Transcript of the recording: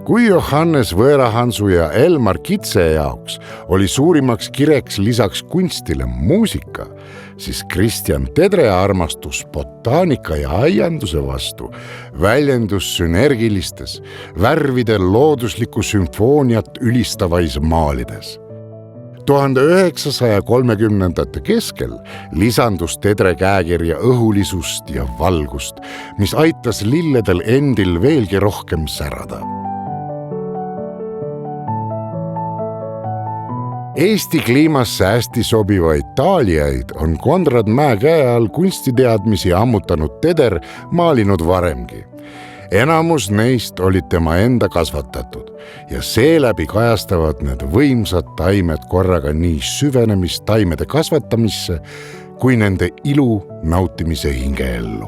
Kui Johannes Võõrahansu ja Elmar Kitse jaoks oli suurimaks kireks lisaks kunstile muusika, siis Kristjan Tedre armastus botaanika ja aianduse vastu väljendus sünergilistes, värvide looduslikku sümfooniat ülistavais maalides. 1930. keskel lisandus Tedre käekirja õhulisust ja valgust, mis aitas lilledel endil veelgi rohkem särada. Eesti kliimasse hästi sobivaid taaliaid on Konrad Mäe käe all kunstiteadmisi ammutanud Teder maalinud varemgi. Enamus neist olid tema enda kasvatatud ja seeläbi kajastavad need võimsad taimed korraga nii süvenemist taimede kasvatamisse kui nende ilu nautimise hingeellu.